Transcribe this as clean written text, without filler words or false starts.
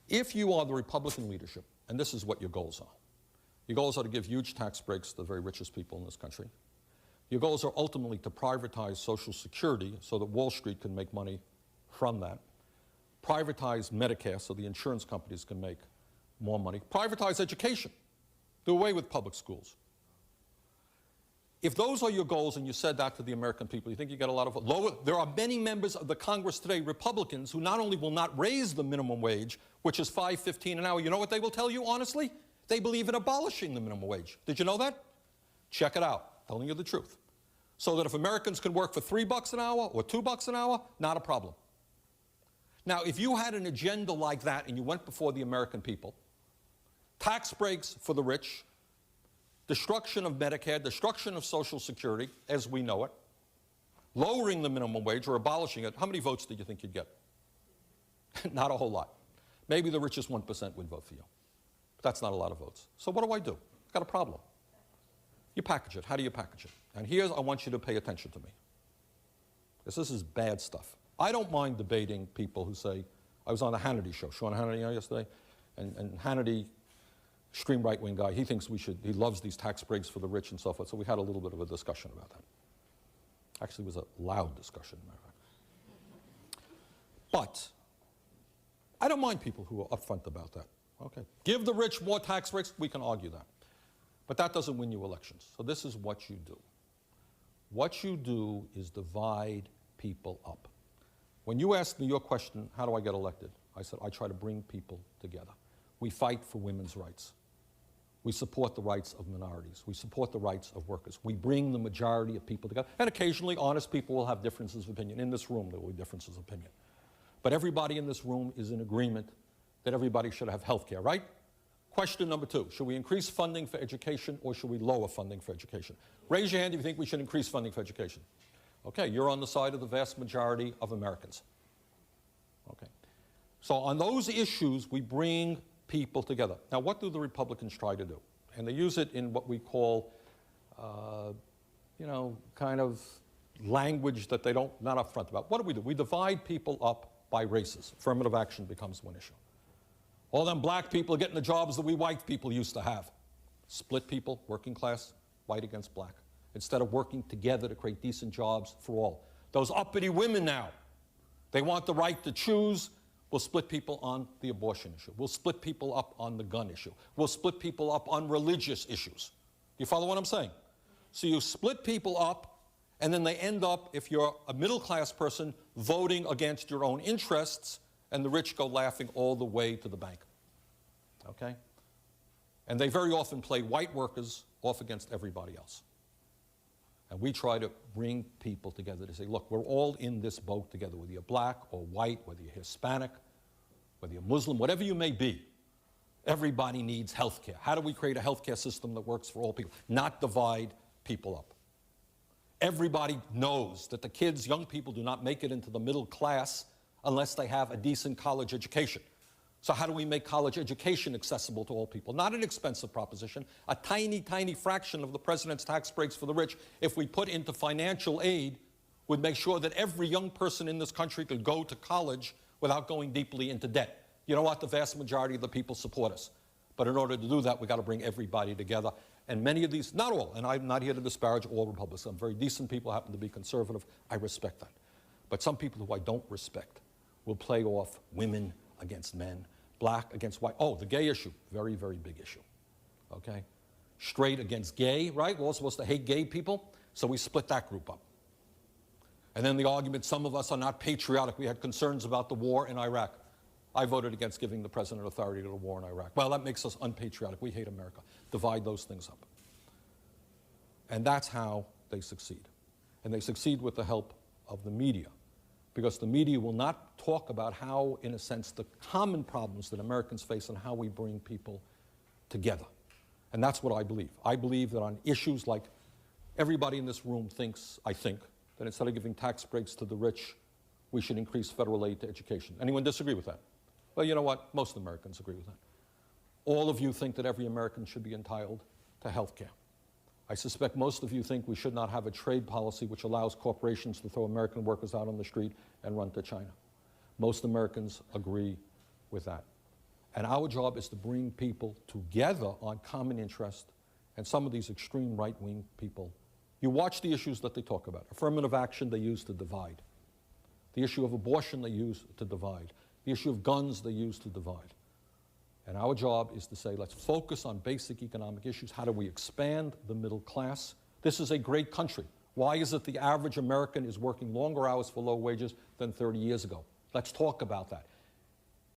If you are the Republican leadership, and this is what your goals are, your goals are to give huge tax breaks to the very richest people in this country. Your goals are ultimately to privatize Social Security so that Wall Street can make money from that. Privatize Medicare so the insurance companies can make more money. Privatize education. Do away with public schools. If those are your goals and you said that to the American people, you think you get a lot of votes? There are many members of the Congress today, Republicans, who not only will not raise the minimum wage, which is $5.15 an hour, you know what they will tell you, honestly? They believe in abolishing the minimum wage. Did you know that? Check it out. Telling you the truth. So that if Americans can work for $3 an hour or $2 an hour, not a problem. Now, if you had an agenda like that and you went before the American people, tax breaks for the rich, destruction of Medicare, destruction of Social Security as we know it, lowering the minimum wage or abolishing it, how many votes did you think you'd get? Not a whole lot. Maybe the richest 1% would vote for you. But that's not a lot of votes. So what do? I've got a problem. You package it. How do you package it? And here's, I want you to pay attention to me. Because this is bad stuff. I don't mind debating people who say, I was on the Hannity show, Sean Hannity yesterday, and Hannity, extreme right-wing guy, he thinks he loves these tax breaks for the rich and so forth, so we had a little bit of a discussion about that. Actually, it was a loud discussion, matter of fact. But I don't mind people who are upfront about that. Okay, give the rich more tax breaks, we can argue that. But that doesn't win you elections. So this is what you do. What you do is divide people up. When you asked me your question, how do I get elected? I said, I try to bring people together. We fight for women's rights. We support the rights of minorities. We support the rights of workers. We bring the majority of people together. And occasionally, honest people will have differences of opinion. In this room, there will be differences of opinion. But everybody in this room is in agreement that everybody should have health care, right? Question number 2, should we increase funding for education or should we lower funding for education? Raise your hand if you think we should increase funding for education. Okay, you're on the side of the vast majority of Americans. Okay. So on those issues, we bring people together. Now, what do the Republicans try to do? And they use it in what we call, kind of language that they not upfront about. What do? We divide people up by races. Affirmative action becomes one issue. All them black people are getting the jobs that we white people used to have. Split people, working class, white against black, instead of working together to create decent jobs for all. Those uppity women now, they want the right to choose. We'll split people on the abortion issue. We'll split people up on the gun issue. We'll split people up on religious issues. You follow what I'm saying? So you split people up, and then they end up, if you're a middle-class person, voting against your own interests, and the rich go laughing all the way to the bank. Okay? And they very often play white workers off against everybody else. And we try to bring people together to say, look, we're all in this boat together, whether you're black or white, whether you're Hispanic, whether you're Muslim, whatever you may be. Everybody needs health care. How do we create a health care system that works for all people? Not divide people up. Everybody knows that the kids, young people, do not make it into the middle class unless they have a decent college education. So how do we make college education accessible to all people? Not an expensive proposition, a tiny, tiny fraction of the president's tax breaks for the rich, if we put into financial aid, would make sure that every young person in this country could go to college without going deeply into debt. You know what? The vast majority of the people support us. But in order to do that, we've got to bring everybody together. And many of these, not all, and I'm not here to disparage all Republicans. Some very decent people happen to be conservative. I respect that. But some people who I don't respect will play off women against men, black against white. Oh, the gay issue, very, very big issue, okay? Straight against gay, right? We're all supposed to hate gay people, so we split that group up. And then the argument, some of us are not patriotic. We had concerns about the war in Iraq. I voted against giving the president authority to the war in Iraq. Well, that makes us unpatriotic. We hate America. Divide those things up. And that's how they succeed. And they succeed with the help of the media. Because the media will not talk about how, in a sense, the common problems that Americans face and how we bring people together. And that's what I believe. I believe that on issues like everybody in this room thinks, I think, that instead of giving tax breaks to the rich, we should increase federal aid to education. Anyone disagree with that? Well, you know what? Most Americans agree with that. All of you think that every American should be entitled to health care. I suspect most of you think we should not have a trade policy which allows corporations to throw American workers out on the street and run to China. Most Americans agree with that. And our job is to bring people together on common interest. And some of these extreme right-wing people, you watch the issues that they talk about. Affirmative action they use to divide. The issue of abortion they use to divide. The issue of guns they use to divide. And our job is to say, let's focus on basic economic issues. How do we expand the middle class? This is a great country. Why is it the average American is working longer hours for low wages than 30 years ago? Let's talk about that.